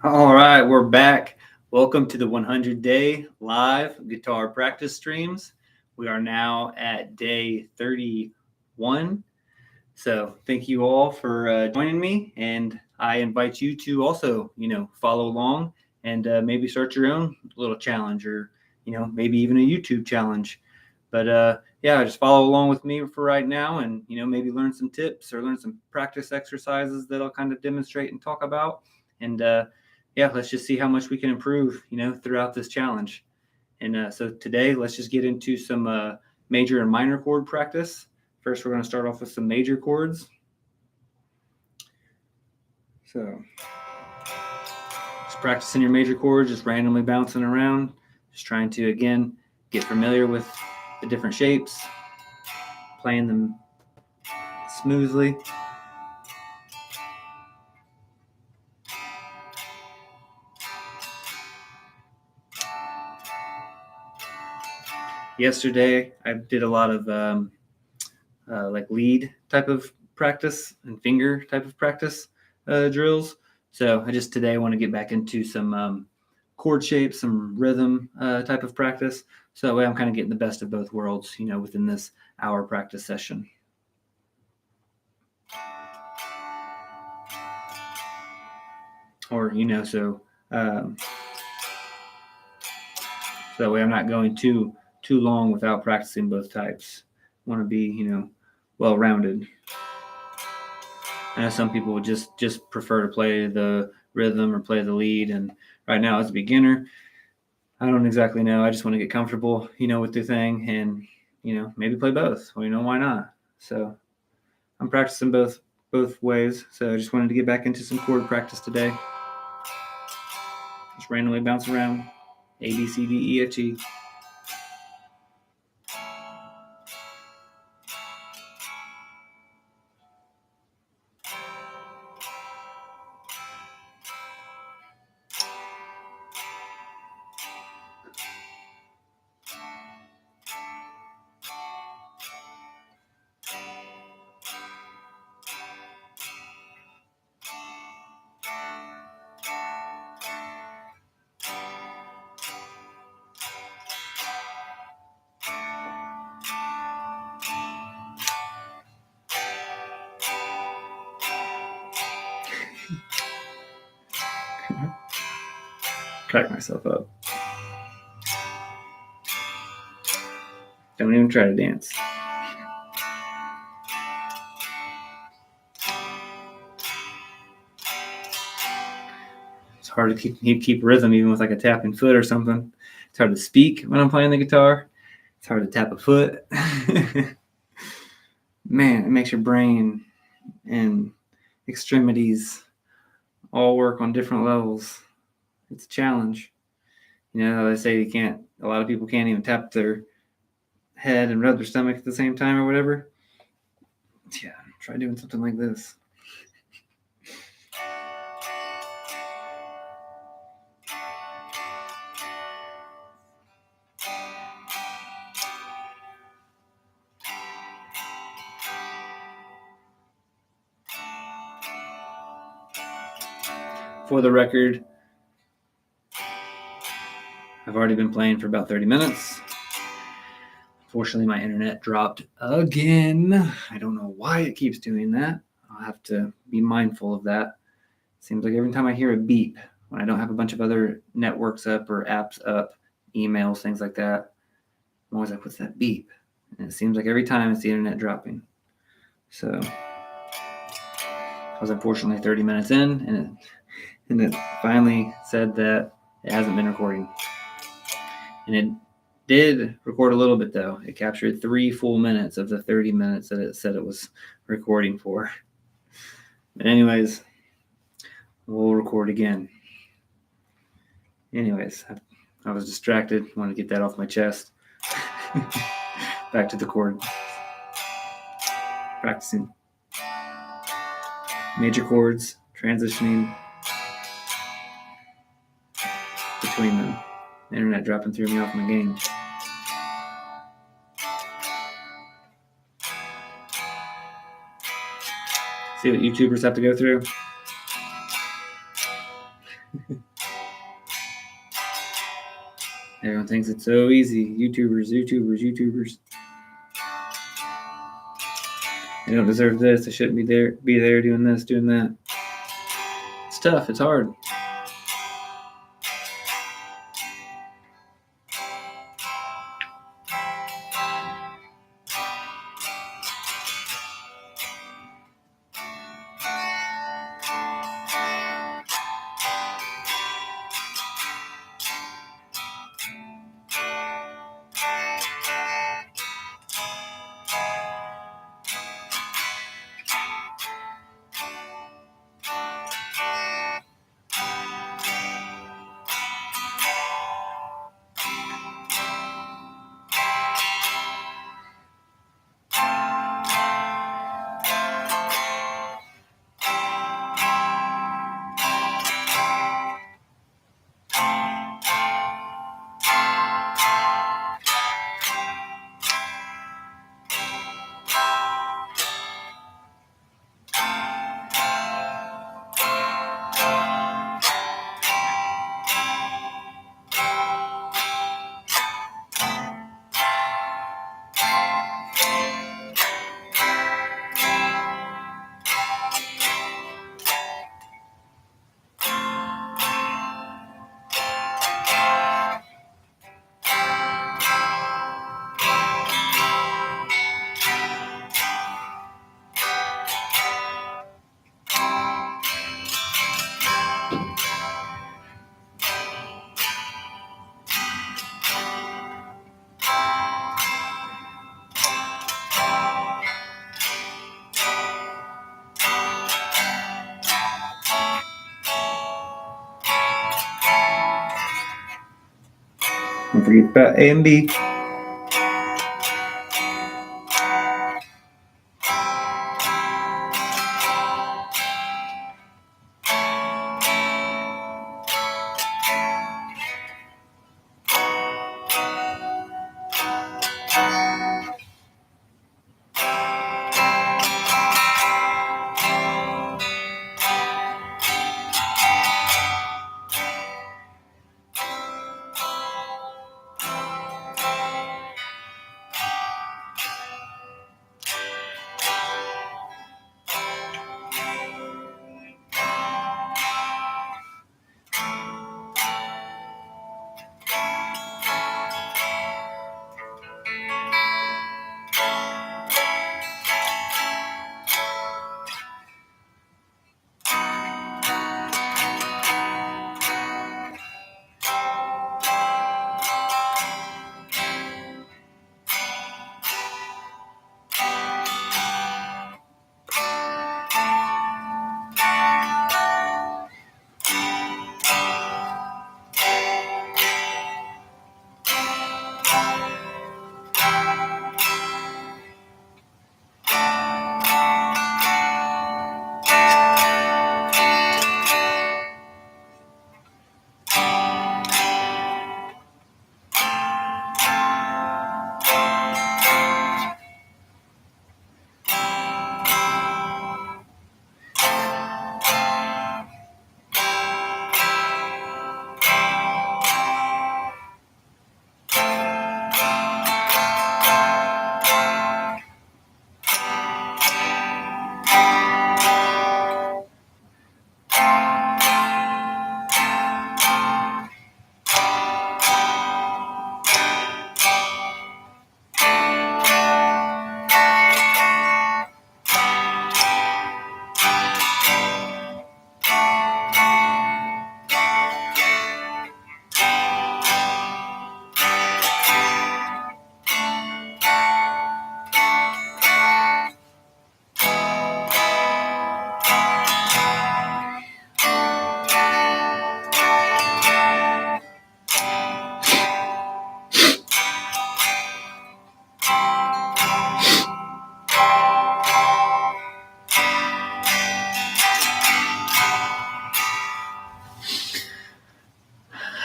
All right, we're back. Welcome to the 100 day live guitar practice streams. We are now at day 31. So, thank you all for joining me. And I invite you to also, follow along and maybe start your own little challenge or, maybe even a YouTube challenge. But yeah, just follow along with me for right now and, maybe learn some tips or learn some practice exercises that I'll kind of demonstrate and talk about. And yeah, let's just see how much we can improve, throughout this challenge. And so today, let's just get into some major and minor chord practice. First, we're going to start off with some major chords. So just practicing your major chords, just randomly bouncing around, just trying to, again, get familiar with the different shapes, playing them smoothly. Yesterday, I did a lot of like lead type of practice and finger type of practice drills. So I just today want to get back into some chord shapes, some rhythm type of practice. So that way I'm kind of getting the best of both worlds, within this hour practice session. Or, so that way I'm not going too long without practicing both types. I want to be, well rounded. I know some people would just prefer to play the rhythm or play the lead. And right now, as a beginner, I don't exactly know. I just want to get comfortable, with the thing and, maybe play both. Well, why not? So I'm practicing both ways. So I just wanted to get back into some chord practice today. Just randomly bounce around. A, B, C, D, E, F, G. Crack myself up. Don't even try to dance. It's hard to keep rhythm even with like a tapping foot or something. It's hard to speak when I'm playing the guitar. It's hard to tap a foot. Man, it makes your brain and extremities all work on different levels. It's a challenge. They say a lot of people can't even tap their head and rub their stomach at the same time or whatever. Yeah, try doing something like this. For the record, I've already been playing for about 30 minutes. Fortunately, my internet dropped again. I don't know why it keeps doing that. I'll have to be mindful of that. Seems like every time I hear a beep, when I don't have a bunch of other networks up or apps up, emails, things like that, I'm always like, what's that beep? And it seems like every time it's the internet dropping. So I was unfortunately 30 minutes in, and it finally said that it hasn't been recording. And it did record a little bit, though. It captured 3 full minutes of the 30 minutes that it said it was recording for. But anyways, we'll record again. Anyways, I was distracted. Wanted to get that off my chest. Back to the chord. Practicing major chords, transitioning between them. The internet dropping threw me off my game. See what YouTubers have to go through? Everyone thinks it's so easy. YouTubers. They don't deserve this. They shouldn't be there doing this, doing that. It's tough. It's hard. Don't forget about A and B.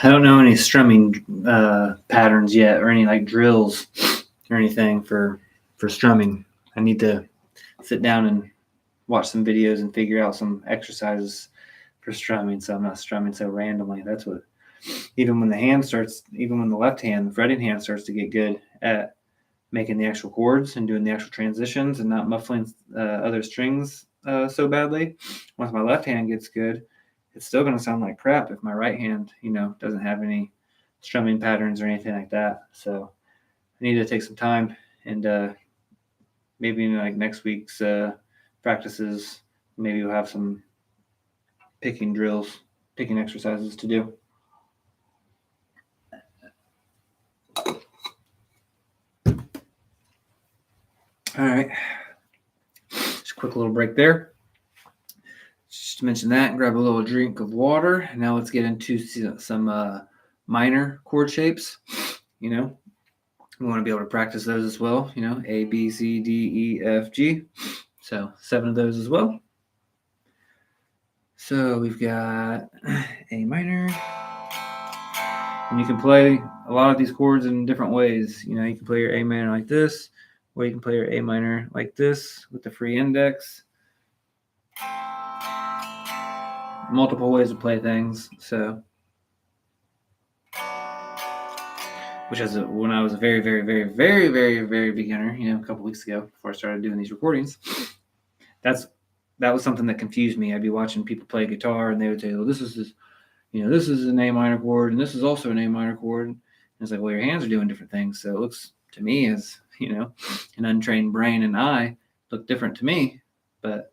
I don't know any strumming patterns yet, or any like drills or anything for strumming. I need to sit down and watch some videos and figure out some exercises for strumming, so I'm not strumming so randomly. That's what, even when the left hand, the fretting hand starts to get good at making the actual chords and doing the actual transitions and not muffling other strings so badly. Once my left hand gets good, it's still going to sound like crap if my right hand, doesn't have any strumming patterns or anything like that. So I need to take some time and maybe like next week's practices, maybe we'll have some picking exercises to do. All right. Just a quick little break there. Just to mention that, grab a little drink of water. Now let's get into some minor chord shapes. We want to be able to practice those as well. A, B, C, D, E, F, G. So 7 of those as well. So we've got A minor. And you can play a lot of these chords in different ways. You can play your A minor like this, or you can play your A minor like this with the free index. Multiple ways to play things. So, when I was a very, very, very, very, very, very beginner, a couple weeks ago before I started doing these recordings, that was something that confused me. I'd be watching people play guitar, and they would say, "Well, this is an A minor chord, and this is also an A minor chord." And it's like, well, your hands are doing different things, so it looks to me as an untrained brain and eye look different to me. But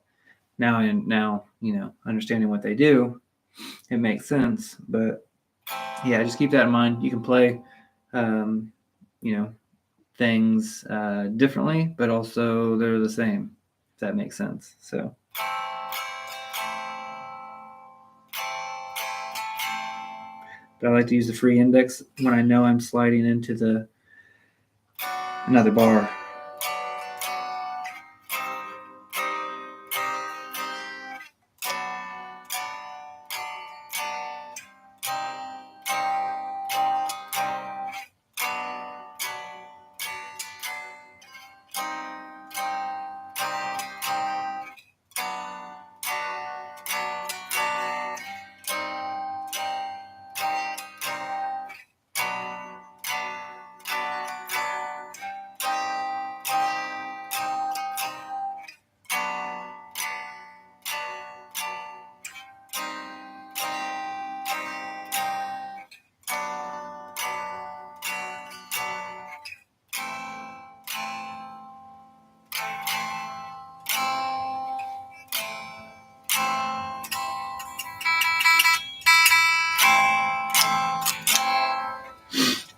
now understanding what they do, it makes sense. But yeah, just keep that in mind. You can play, things differently, but also they're the same, if that makes sense. So. But I like to use the free index when I know I'm sliding into another bar.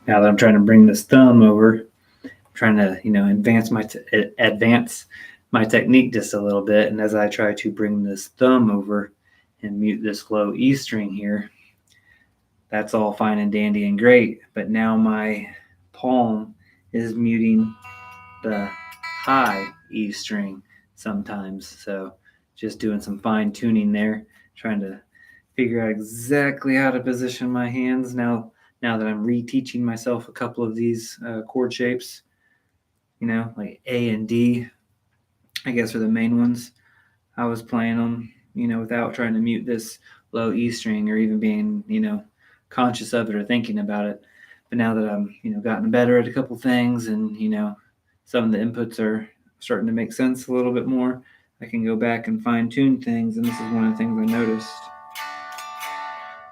Now that I'm trying to bring this thumb over, I'm trying to, advance my technique just a little bit. And as I try to bring this thumb over and mute this low E string here, that's all fine and dandy and great. But now my palm is muting the high E string sometimes. So just doing some fine tuning there, trying to figure out exactly how to position my hands now that I'm reteaching myself a couple of these chord shapes, like A and D, I guess are the main ones. I was playing them, without trying to mute this low E string or even being, conscious of it or thinking about it. But now that I'm, gotten better at a couple things and, some of the inputs are starting to make sense a little bit more, I can go back and fine tune things. And this is one of the things I noticed.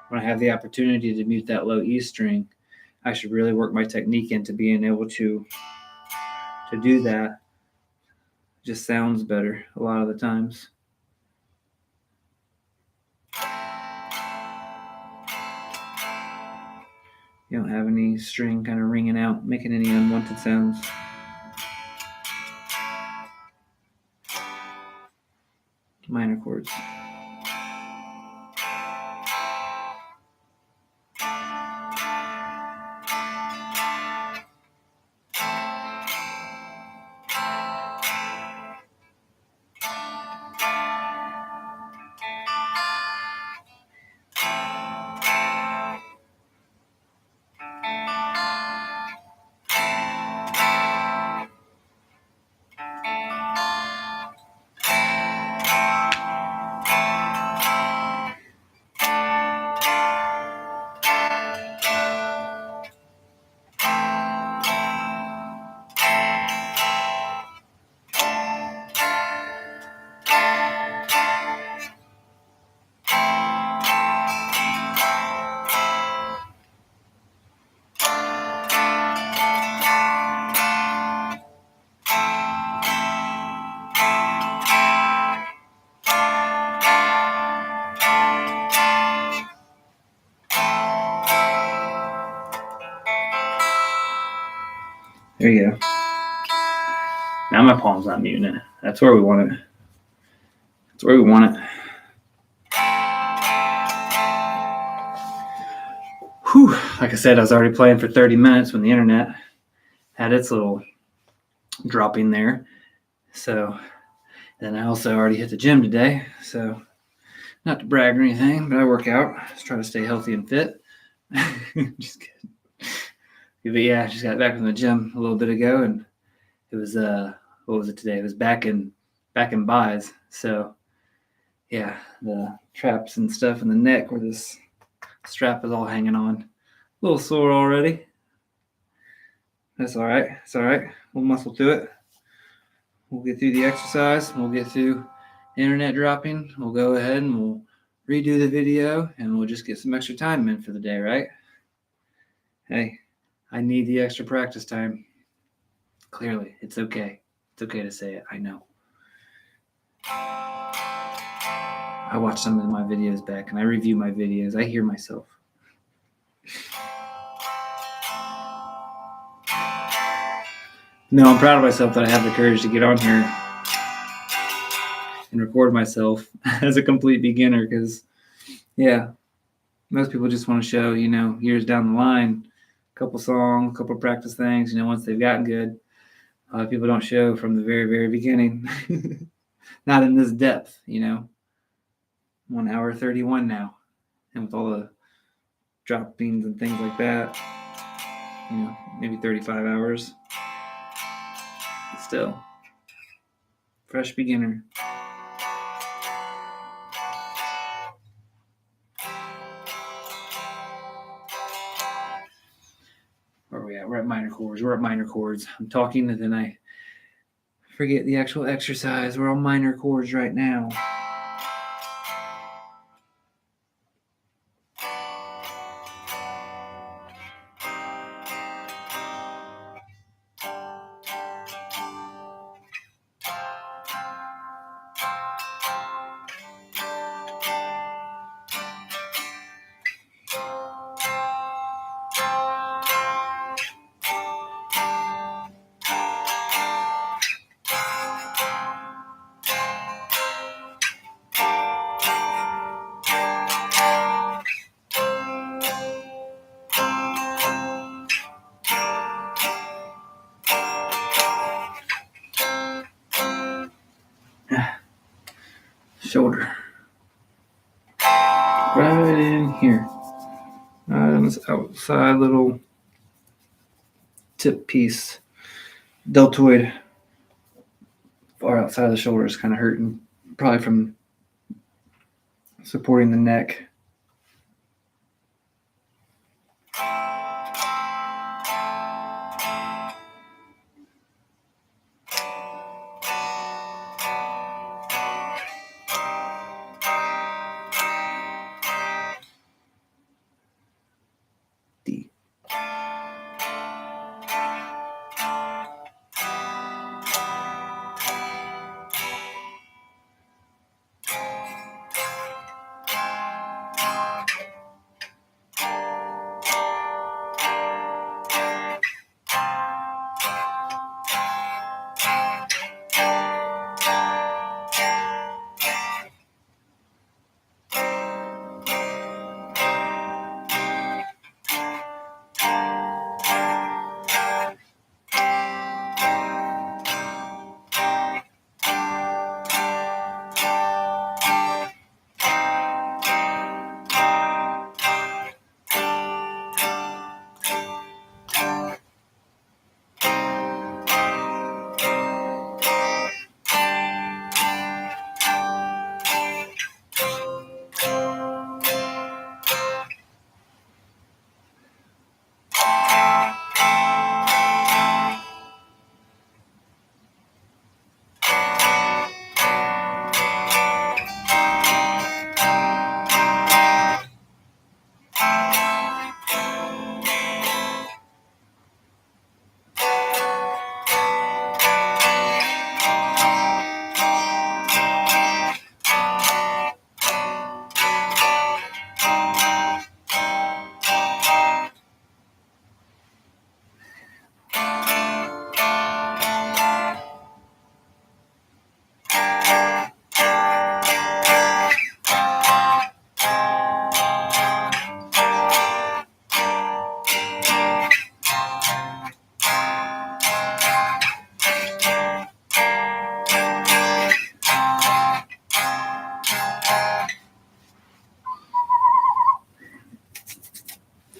When I have the opportunity to mute that low E string, I should really work my technique into being able to do that. It just sounds better a lot of the times. You don't have any string kind of ringing out, making any unwanted sounds. Minor chords. There you go. Now my palm's not muting it. That's where we want it. That's where we want it. Whew. Like I said, I was already playing for 30 minutes when the internet had its little dropping there. So then I also already hit the gym today. So not to brag or anything, but I work out. Just try to stay healthy and fit. Just kidding. But yeah, I just got back from the gym a little bit ago, and it was what was it today? It was back in buys. So yeah, the traps and stuff in the neck where this strap is all hanging on. A little sore already. That's all right. It's all right. We'll muscle through it. We'll get through the exercise. We'll get through internet dropping. We'll go ahead and we'll redo the video, and we'll just get some extra time in for the day, right? Hey, I need the extra practice time. Clearly, it's okay. It's okay to say it. I know. I watch some of my videos back, and I review my videos. I hear myself. No, I'm proud of myself that I have the courage to get on here and record myself as a complete beginner, because, yeah, most people just want to show, years down the line, a couple songs, a couple practice things, once they've gotten good. A lot of people don't show from the very, very beginning. Not in this depth, 1 hour 31 now. And with all the droppings and things like that, maybe 35 hours. But still, fresh beginner. Where are we at? We're at minor chords. I'm talking and then I forget the actual exercise. We're on minor chords right now. Shoulder. Right in here. Right on this outside little tip piece. Deltoid far outside of the shoulder is kind of hurting. Probably from supporting the neck. D.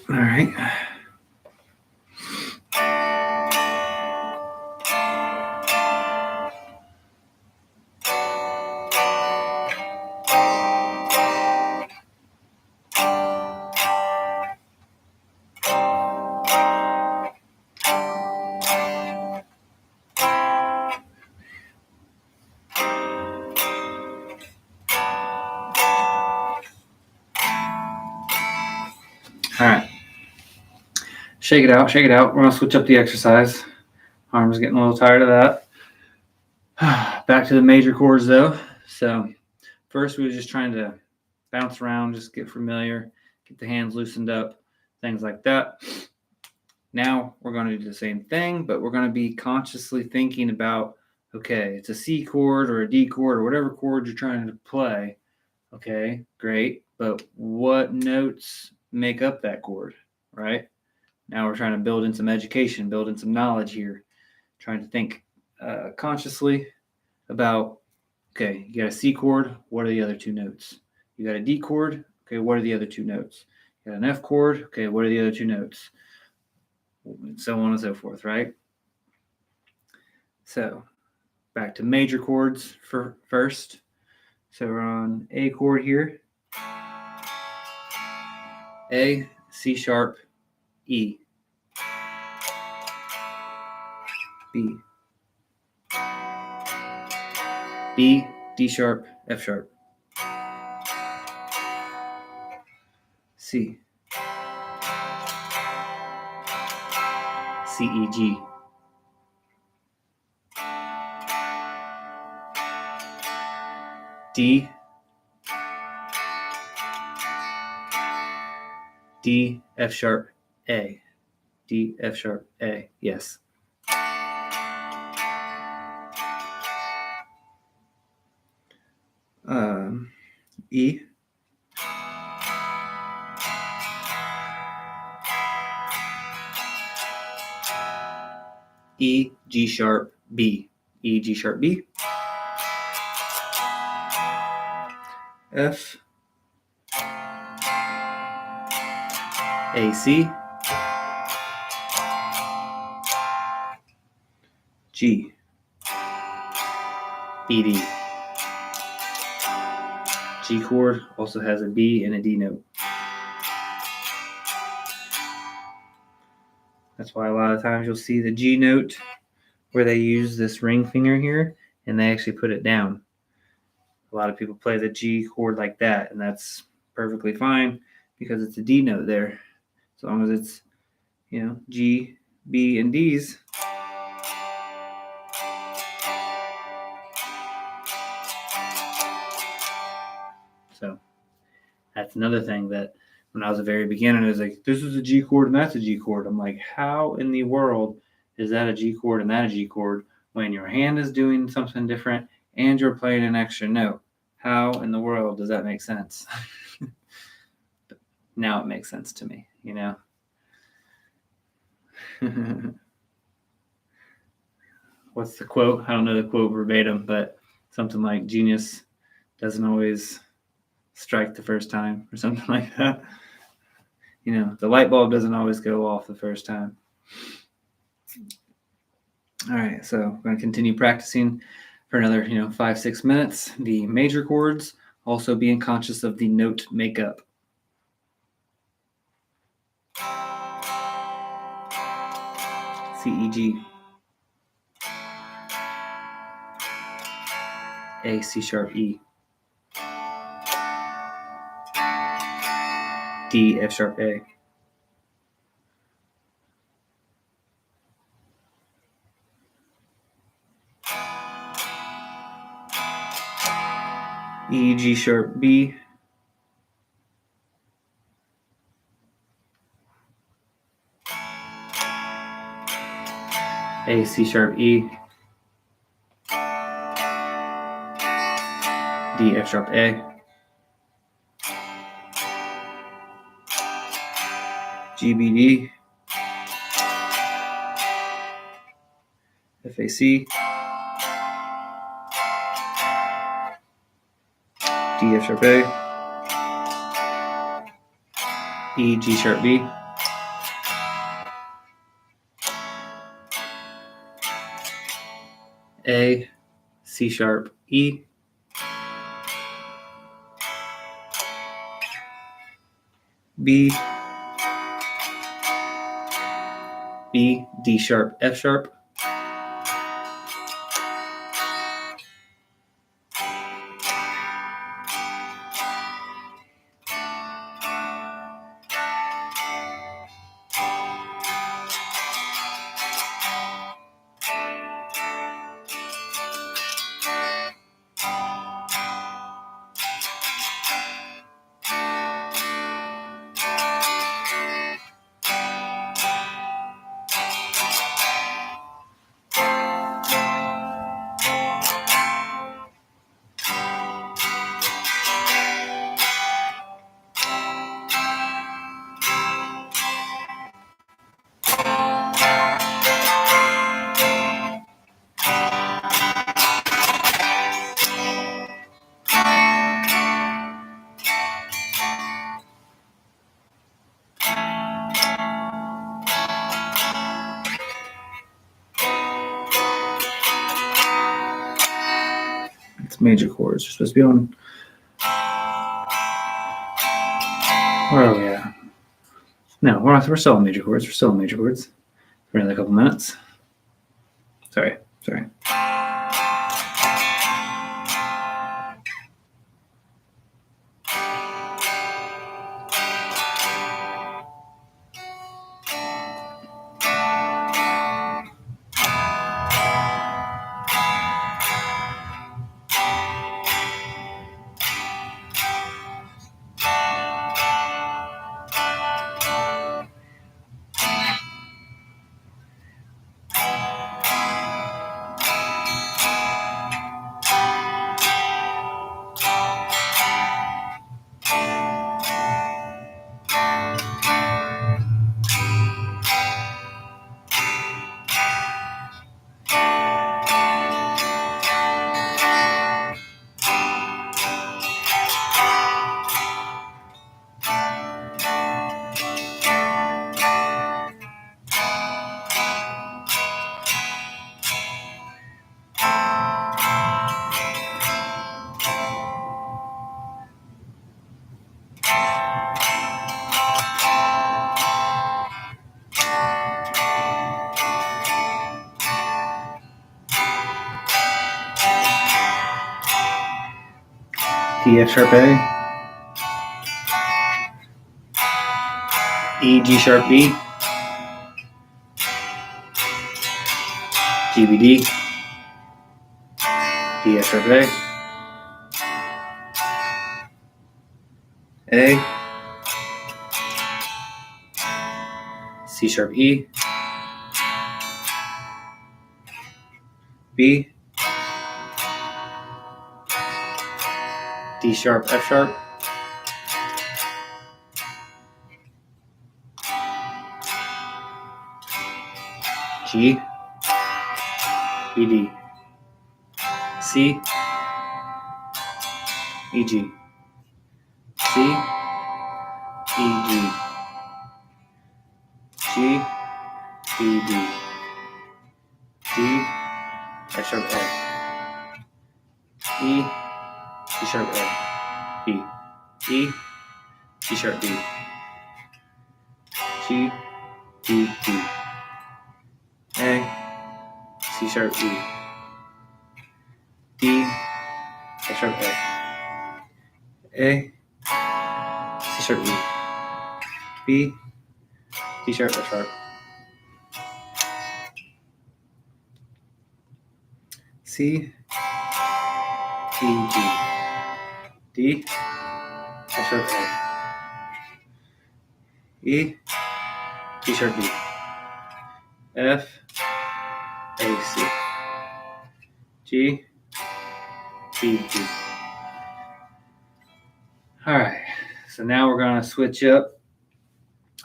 All right. All right. Shake it out. Shake it out. We're going to switch up the exercise. Arm's getting a little tired of that. Back to the major chords, though. So first, we were just trying to bounce around, just get familiar, get the hands loosened up, things like that. Now we're going to do the same thing, but we're going to be consciously thinking about, okay, it's a C chord or a D chord or whatever chord you're trying to play. Okay, great. But what notes make up that chord, right? Now we're trying to build in some education, build in some knowledge here, trying to think consciously about, okay, you got a C chord, what are the other two notes? You got a D chord, okay, what are the other two notes? You got an F chord, okay, what are the other two notes? And so on and so forth, right? So back to major chords for first. So we're on A chord here. A, C sharp, E. B. B, D sharp, F sharp. C. C, E, G. D. D, F sharp, A. D, F sharp, A. Yes. E. E, G sharp, B. E, G sharp, B. F. A, C. G. E, D. G chord also has a B and a D note. That's why a lot of times you'll see the G note where they use this ring finger here and they actually put it down. A lot of people play the G chord like that, and that's perfectly fine because it's a D note there. As long as it's, G, B, and D's. So that's another thing that when I was a very beginner, it was like, this is a G chord and that's a G chord. I'm like, how in the world is that a G chord and that a G chord when your hand is doing something different and you're playing an extra note? How in the world does that make sense? Now it makes sense to me, What's the quote? I don't know the quote verbatim, but something like genius doesn't always strike the first time or something like that. The light bulb doesn't always go off the first time. All right, so we're going to continue practicing for another, 5-6 minutes. The major chords, also being conscious of the note makeup. C, E, G. A, C sharp, E. D, F sharp, A. E, G sharp, B. A, C sharp, E. D, F sharp, A. G, B, D. F, A, C. D, F sharp, A. E, G sharp, B. A, C sharp, E, B, D sharp, F sharp, It's major chords. You're supposed to be on. Where are we at? No, we're still on major chords. We're still on major chords for another couple minutes. Sorry. D, F sharp, A, E, G sharp, B, G, B, D, D, F sharp, A, C sharp, E, B, D sharp, F sharp, G, E, D, C, E, G, C, E, G, G, E, D, D, F sharp, A, E, G sharp, A, B, E, G sharp, B, G, D, D, A, C sharp, E, D, F sharp, A, C sharp, E, B, D sharp, F sharp, C, E, G, D, F sharp, E, G sharp, B, F, A, C, G, B, D. All right, so now we're going to switch up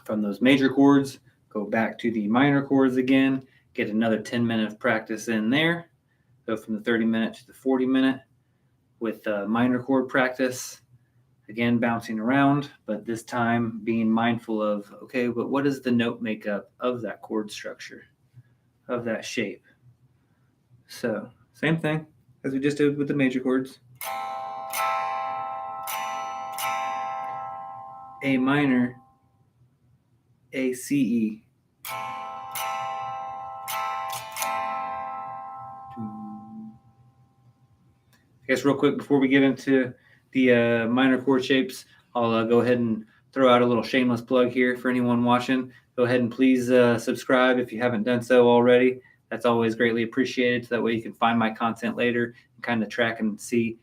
from those major chords, go back to the minor chords again, get another 10-minute of practice in there. Go from the 30-minute to the 40-minute with minor chord practice. Again, bouncing around, but this time being mindful of, okay, but what is the note makeup of that chord structure, of that shape? So Same thing as we just did with the major chords. A minor, A, C, E. I guess real quick before we get into the minor chord shapes, I'll go ahead and throw out a little shameless plug here for anyone watching. Go ahead and please subscribe if you haven't done so already. That's always greatly appreciated. So that way you can find my content later and kind of track and see,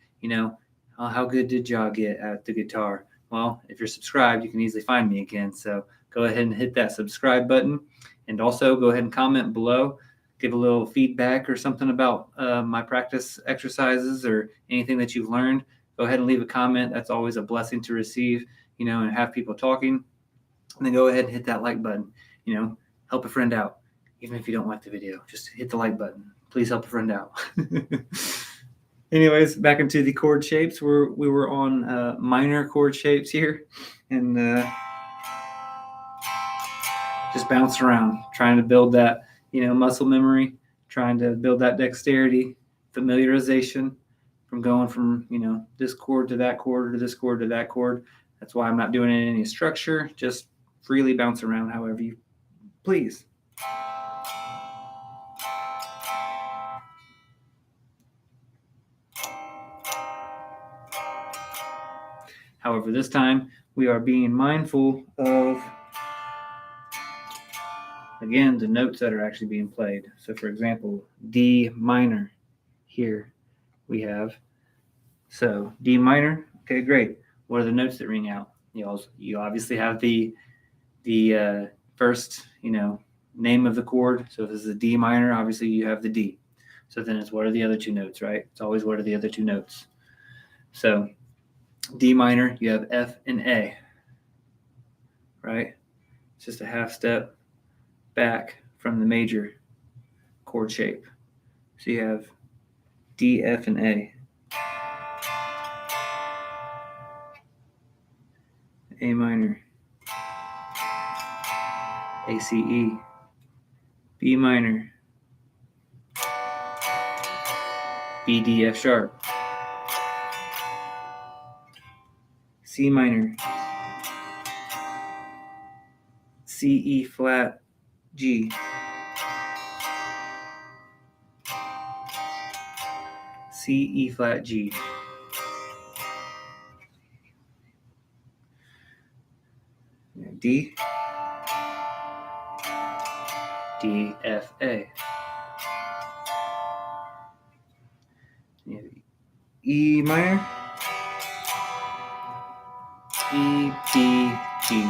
how good did y'all get at the guitar? Well, if you're subscribed, you can easily find me again. So go ahead and hit that subscribe button. And also go ahead and comment below. Give a little feedback or something about my practice exercises or anything that you've learned. Go ahead and leave a comment. That's always a blessing to receive, and have people talking. And then go ahead and hit that like button. Help a friend out. Even if you don't like the video, just hit the like button. Please help a friend out. Anyways, back into the chord shapes. We were on minor chord shapes here. And just bounce around, trying to build that muscle memory, trying to build that dexterity, familiarization from going from, this chord to that chord or this chord to that chord. That's why I'm not doing it in any structure. Just freely bounce around however you please. However, this time we are being mindful of, again, the notes that are actually being played. So, for example, D minor here we have. So, D minor, okay, great. What are the notes that ring out? You obviously have the first, name of the chord. So, if this is a D minor, obviously you have the D. So then it's what are the other two notes, right? It's always what are the other two notes. So, D minor, you have F and A, right? It's just a half step back from the major chord shape. So you have D, F, and A. A minor, A, C, E, B minor, B, D, F sharp, C minor, C, E flat, G, C, E flat, G. D, D, F, A. E minor, E, D, G,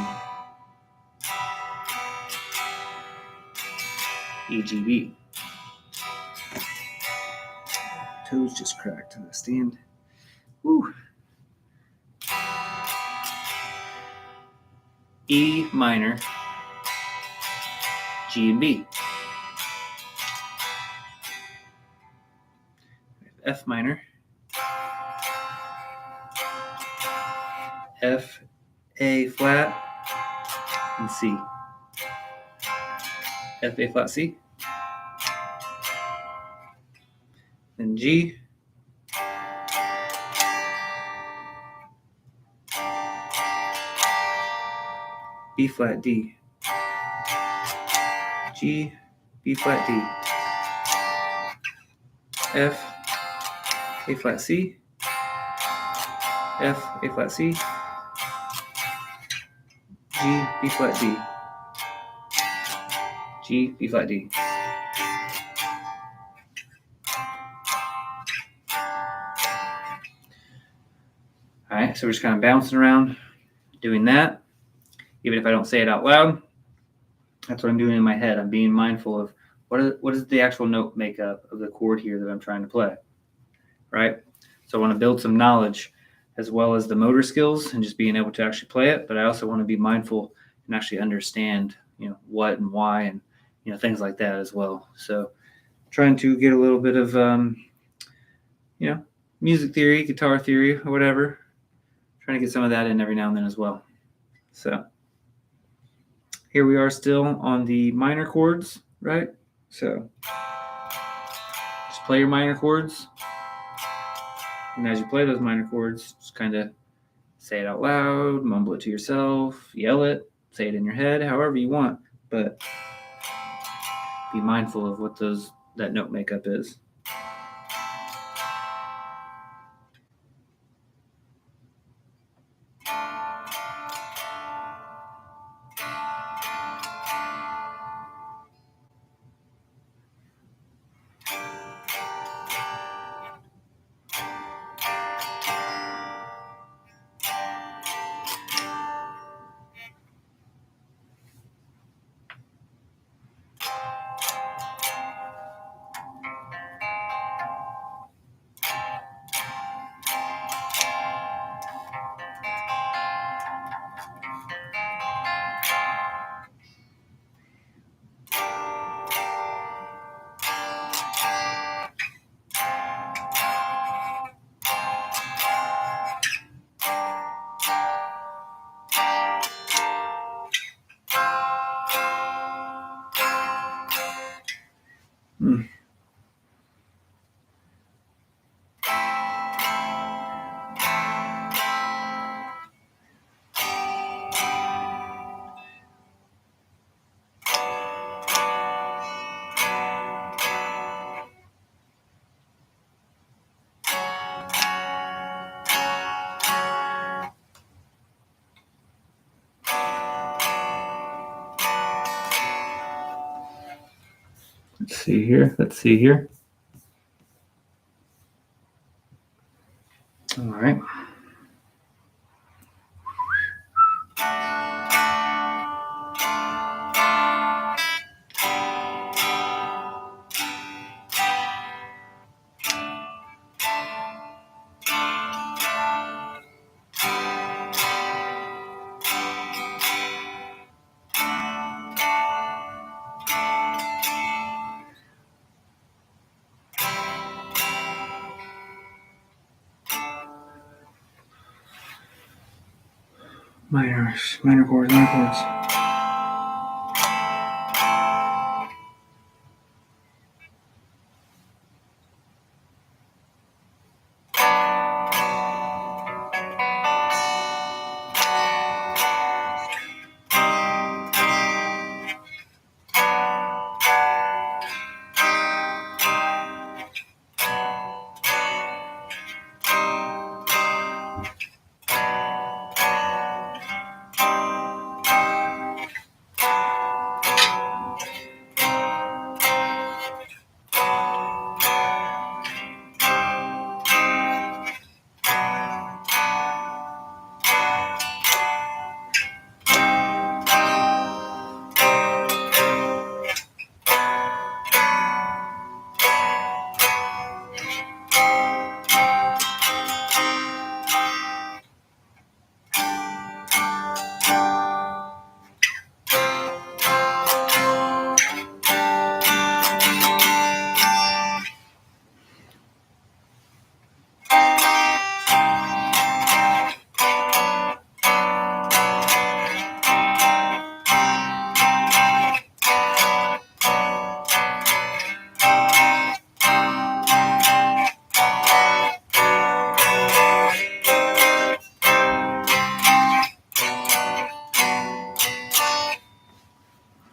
E, G, B. Toes just cracked in the stand. Woo. E minor, G and B. F minor, F, A flat, and C. F, A flat, C. Then G. B flat, D. G, B flat, D. F, A flat, C. F, A flat, C. G, B flat, D. G, B flat, D. All right, so we're just kind of bouncing around doing that. Even if I don't say it out loud, that's what I'm doing in my head. I'm being mindful of what is the actual note makeup of the chord here that I'm trying to play, right? So I want to build some knowledge as well as the motor skills and just being able to actually play it. But I also want to be mindful and actually understand, what and why and, things like that as well. So trying to get a little bit of, music theory, guitar theory, or whatever. Trying to get some of that in every now and then as well. So here we are still on the minor chords, right? So just play your minor chords. And as you play those minor chords, just kind of say it out loud, mumble it to yourself, yell it, say it in your head, however you want. But be mindful of what that note makeup is. Let's see here. All right. Minor chords.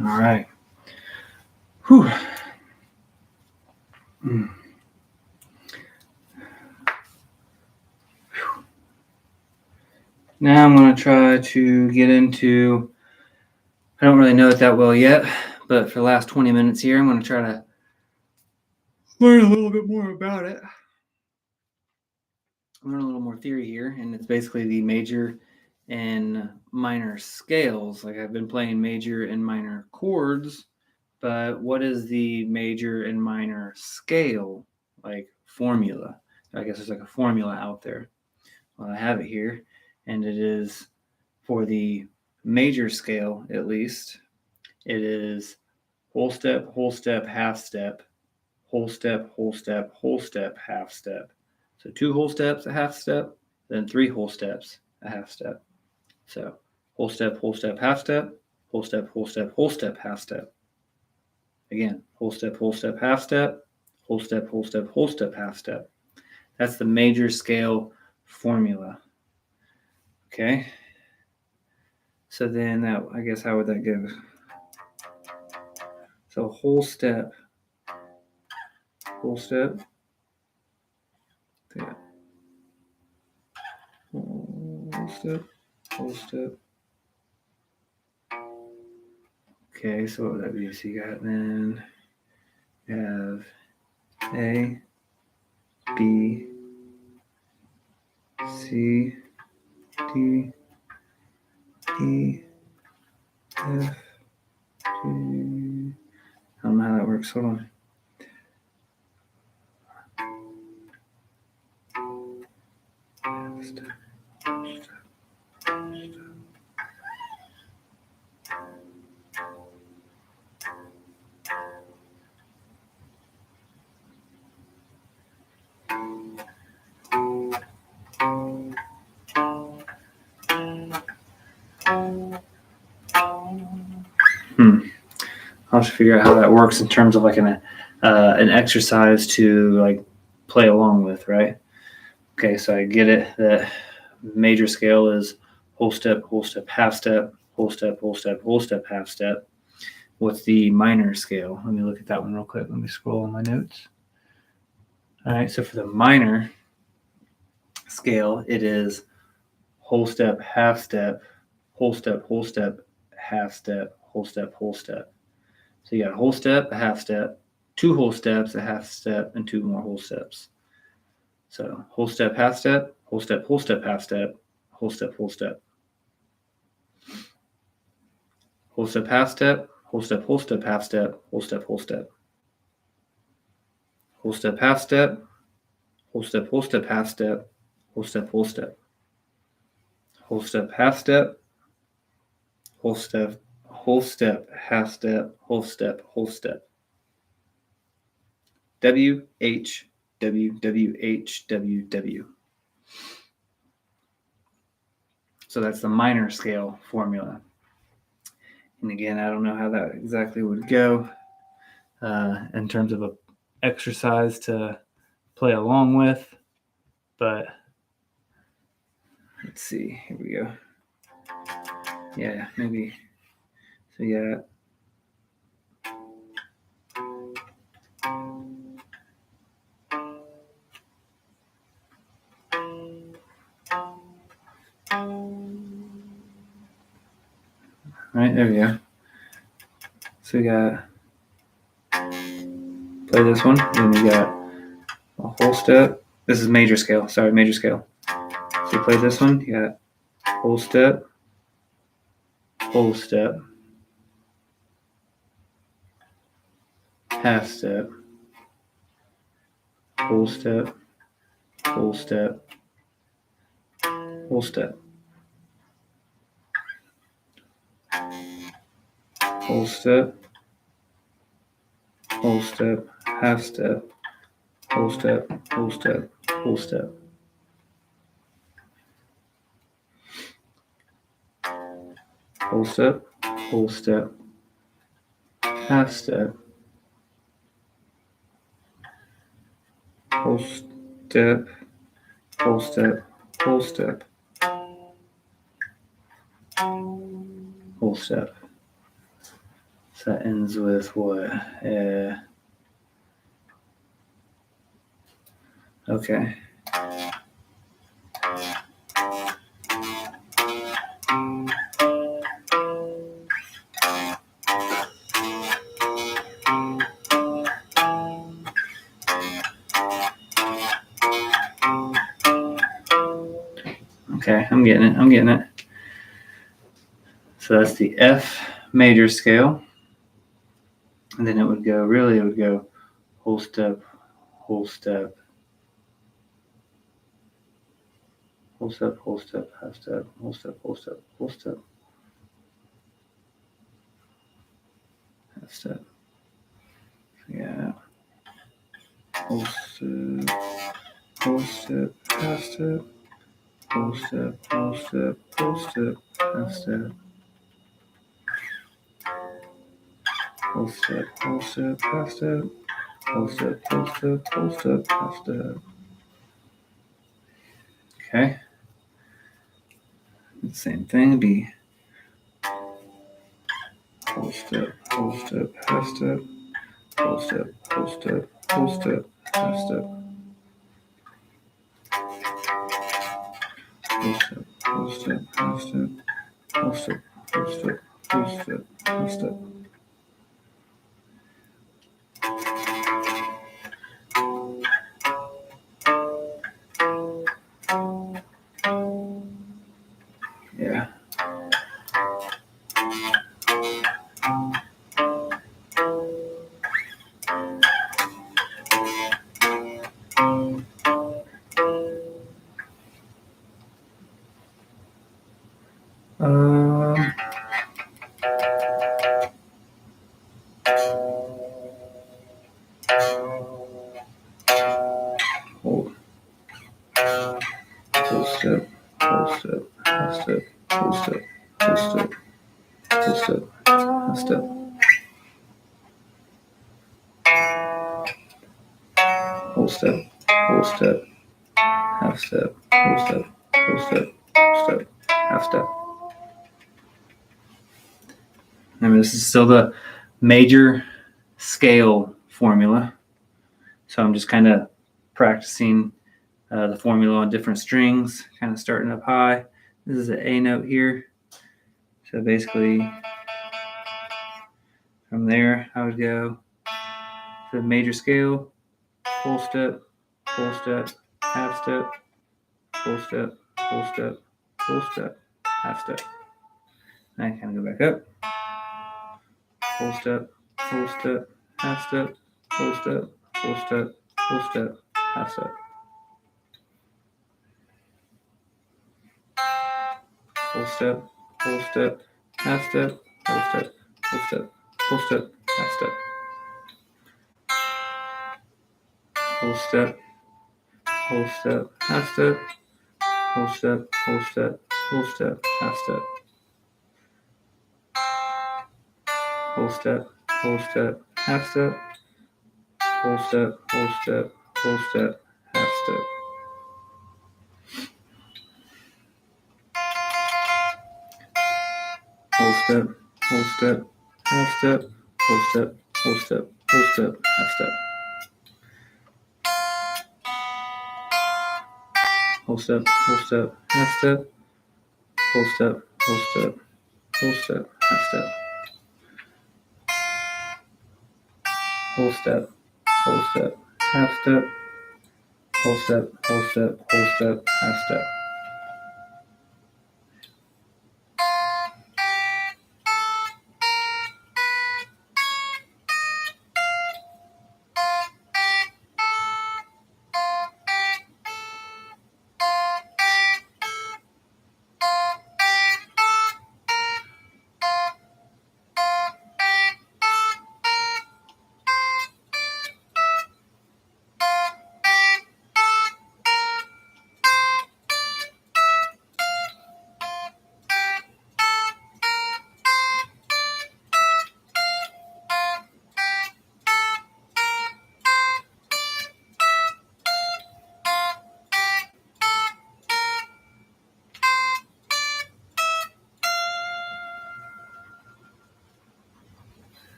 All right. Whew. Now I'm going to try to get into, I don't really know it that well yet, but for the last 20 minutes here, I'm going to try to learn a little bit more about it. Learn a little more theory here, and it's basically the major and minor scales. Like I've been playing major and minor chords, but what is the major and minor scale, like formula? I guess there's like a formula out there. Well, I have it here, and it is for the major scale, at least, it is whole step, half step, whole step, half step. So 2 whole steps, a half step, then 3 whole steps, a half step. So whole step, half step, whole step, half step. Again, whole step, half step, whole step, whole step, whole step, half step. That's the major scale formula. Okay. So then that, I guess, how would that go? So whole step, yeah. Whole step, whole step. Okay, so what would that be? So you got then you have A, B, C, D, E, F, G. I don't know how that works. Hold on. I'll have to figure out how that works in terms of like an exercise to like play along with, right? Okay, so I get it that major scale is whole step, half step, whole step, half step. What's the minor scale? Let me look at that one real quick. Let me scroll on my notes. All right, so for the minor scale, it is whole step, half step, whole step, half step, whole step, whole step. So you got a whole step, a half step, 2 whole steps, a half step, and 2 more whole steps. So whole step, half step, whole step, half step, whole step, whole step. Whole step, half step, whole step, half step, whole step, whole step. Whole step, half step, whole step, half step, whole step, whole step. Whole step, half step, whole step, half step, whole step, whole step. W, H, W, W, H, W, W. So that's the minor scale formula. And again, I don't know how that exactly would go in terms of an exercise to play along with, but let's see. Here we go. Yeah, maybe. So yeah. All right, there we go. So we got play this one, and we got a whole step. This is major scale. Sorry, major scale. So you play this one. You got whole step, half step, whole step, whole step, whole step, whole step, half step, whole step, whole step, whole step. Whole step, half step, whole step, whole step, whole step, whole step. So that ends with what? Okay. Okay, I'm getting it. So that's the F major scale. And then it would go whole step, whole step, whole step, half step, whole step, half step. Yeah. Whole step, half step, whole step, half step, half step, whole step, half step, half step, whole step, whole step, whole step, half step. Okay. The same thing would be whole step, half step, whole step, whole step, whole step, half step. Whole step, half step, whole step, whole step, whole step, half step. Yeah. Um, whole step, half step, whole step, half step, half step. Whole step, half step, whole step, half step. Remember, this is still the major scale formula. So I'm just kind of practicing the formula on different strings, kind of starting up high. This is an A note here. So basically, from there, I would go to the major scale, full step, half step, full step, half step. And I kind of go back up. Full step, half step, full step, half step. Full step, half step, full step, half step. Full step, half step, full step, half step. Full step, half step, full step, half step. Full step, half step, full step, half step. Full step, half step, full step, half step. Full step, half step, full step, half step.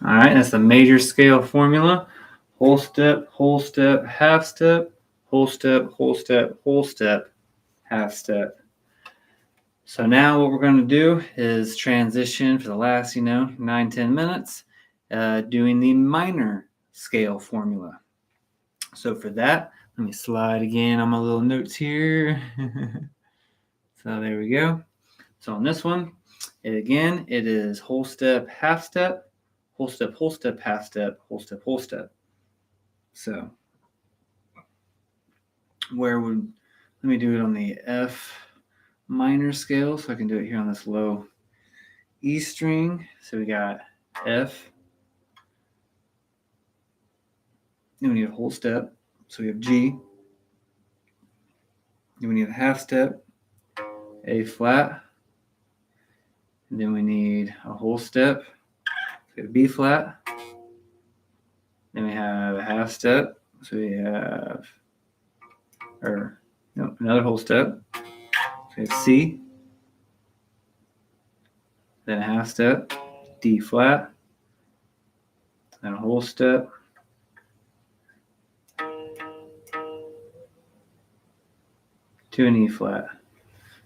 All right, that's the major scale formula. Whole step, half step, whole step, whole step, whole step, half step. So now what we're going to do is transition for the last, 9-10 minutes, doing the minor scale formula. So for that, let me slide again on my little notes here. So there we go. So on this one, it is whole step, half step, whole step, whole step, half step, whole step, whole step. So let me do it on the F minor scale, so I can do it here on this low E string. So we got F. Then we need a whole step. So we have G. Then we need a half step, A flat. And then we need a whole step. So we have B flat. Then we have a half step. So we have, another whole step. So we have C. Then a half step, D flat. Then a whole step. To an E flat.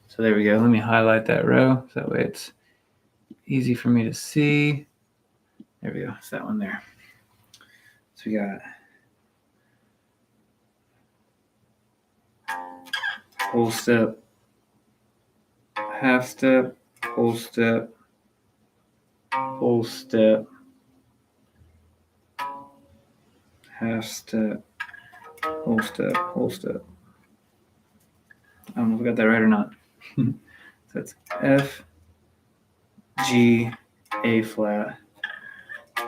So there we go. Let me highlight that row so that way it's easy for me to see. There we go. It's that one there. So we got whole step, half step, whole step, whole step, half step, whole step, whole step. I don't know if I got that right or not. So that's F, G, A flat,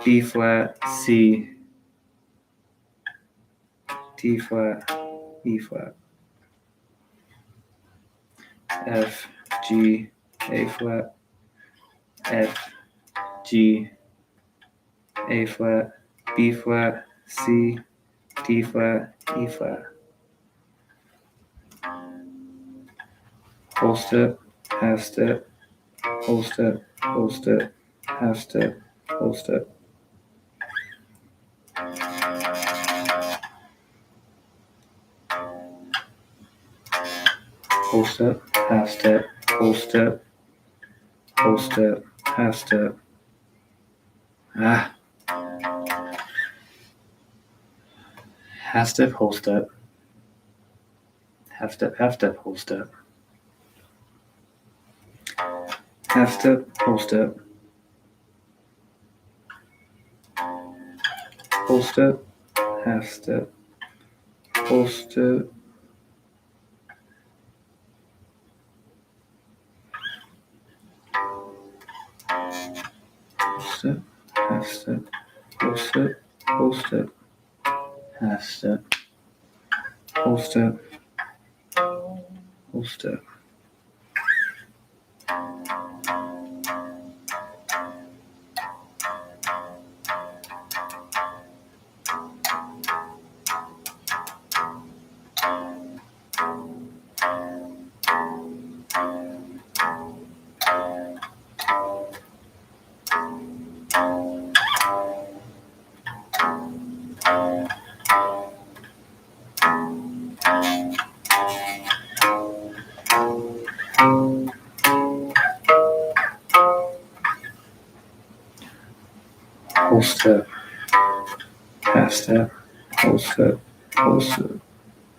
B flat, C, D flat, E flat. F, G, A flat, F, G, A flat, B flat, C, D flat, E flat. Whole step, half step, whole step, whole step, half step, whole step. Whole step, half step, whole step, whole step, half step. Half step, whole step, half step, whole step. Half step, whole step, whole step, half step, whole step, whole step, half step, whole step, whole step, half step, whole step, whole step. Whole step, half step, whole step, whole step,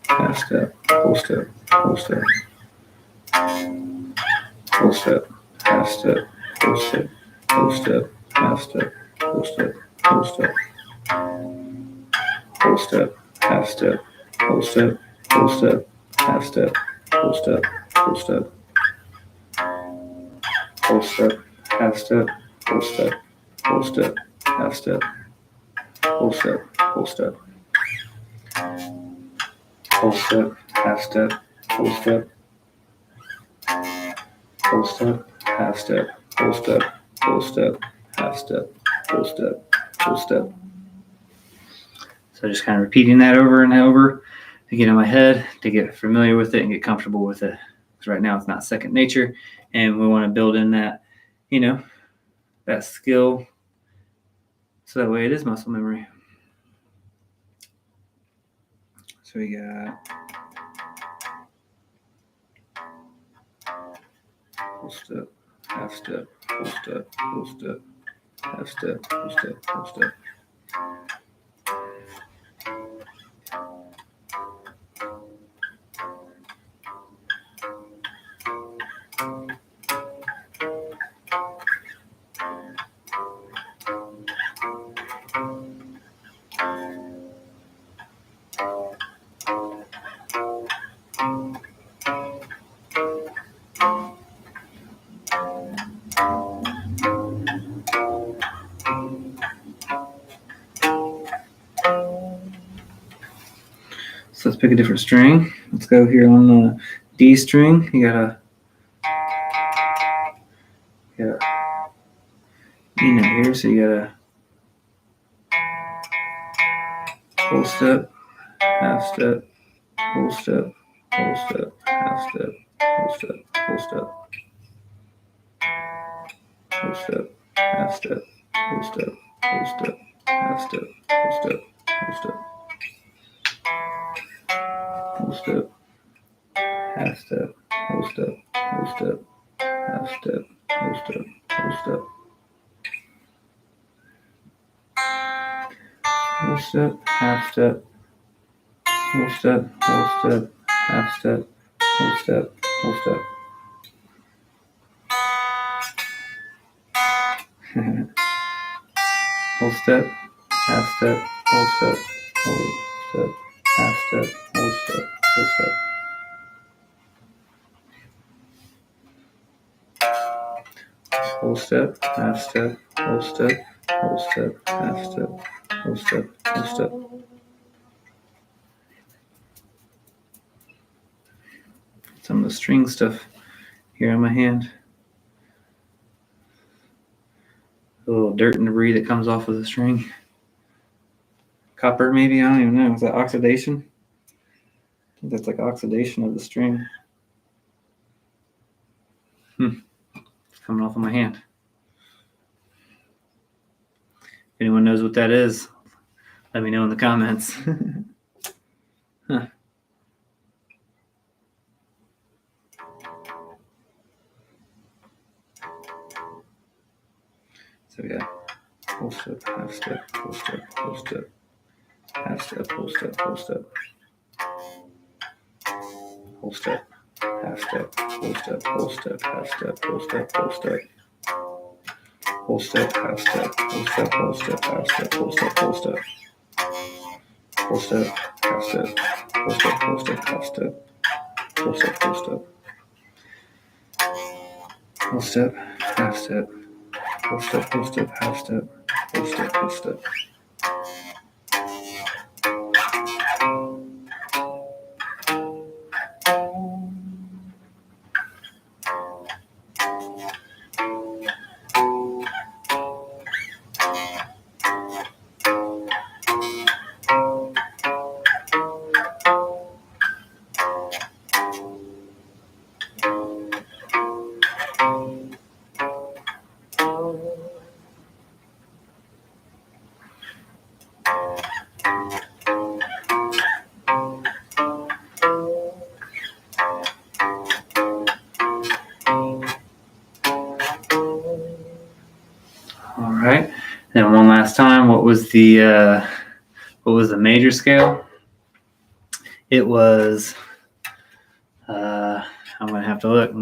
half step, whole step, whole step, whole step, half step, whole step, whole step, half step, whole step, whole step, whole step, half step, whole step, whole step, half step, whole step, whole step, whole step, half step, whole step, whole step, half step, whole step, whole step, whole step, half step, whole step, whole step, half step, whole step, whole step, half step, whole step, whole step. So just kind of repeating that over and over to get in my head, to get familiar with it and get comfortable with it. Because right now it's not second nature, and we want to build in that, that skill, so that way it is muscle memory. So So we got full step, half step, full step, full step, half step, full step, full step. So let's pick a different string. Let's go here on the D string. You got a E note here, so you got a full step, half step, full step, full step, half step, full step, full step, full step, half step, full step, full step, half step, full step, full step, full step, half step, full step, full step, half step, full step, full step, full step, half step, full step, full step, half step, full step, full step. Full step, half step, full step, full step, half step, full step, full step. Full step, half step, full step, full step, half step, full step, full step. Some of the string stuff here on my hand. A little dirt and debris that comes off of the string. Copper, maybe? I don't even know. Is that oxidation? I think that's like oxidation of the string. It's coming off of my hand. If anyone knows what that is, let me know in the comments. Huh. So we got full step, half step, full step, full step, half step, full step, full step, full step, half step, full step, full step, half step, full step, full step, full step, half step, full step, full step, half step, full step, full step, full step, half step, full step, full step, half step, full step, full step, full step, half step, full step, full step, half step, full step, full step. All right. And one last time, what was the major scale? It was. I'm gonna have to look.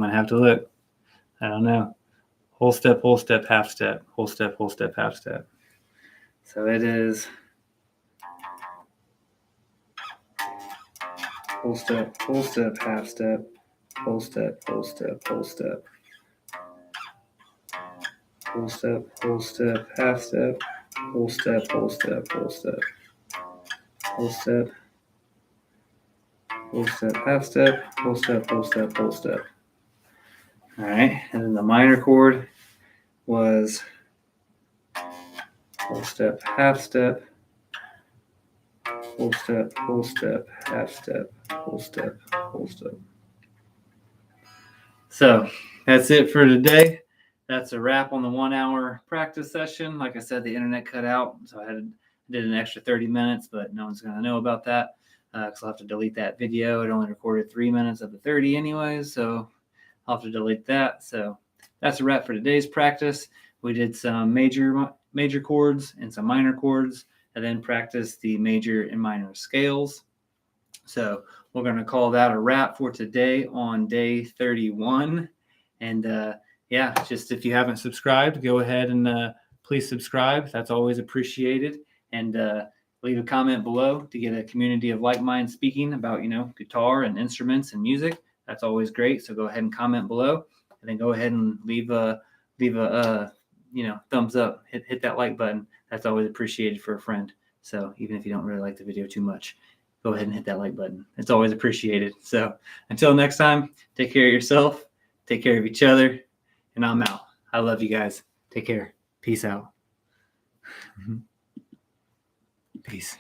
I don't know. Whole step, half step, whole step, half step. So it is whole step, half step, whole step, whole step, whole step, whole step, half step, whole step, whole step, whole step, whole step, half step, whole step, whole step. All right, and then the minor chord was whole step, half step, whole step, half step, whole step, whole step. So that's it for today. That's a wrap on the 1 hour practice session. Like I said, the internet cut out, so I did an extra 30 minutes, but no one's going to know about that. because I'll have to delete that video. It only recorded 3 minutes of the 30 anyways, so I'll have to delete that. So that's a wrap for today's practice. We did some major chords and some minor chords, and then practiced the major and minor scales. So we're going to call that a wrap for today on day 31. And yeah, just if you haven't subscribed, go ahead and please subscribe. That's always appreciated. And leave a comment below to get a community of like minds speaking about, guitar and instruments and music. That's always great. So go ahead and comment below, and then go ahead and leave a thumbs up. Hit that like button. That's always appreciated for a friend. So even if you don't really like the video too much, go ahead and hit that like button. It's always appreciated. So until next time, take care of yourself, take care of each other, and I'm out. I love you guys. Take care. Peace out. Peace.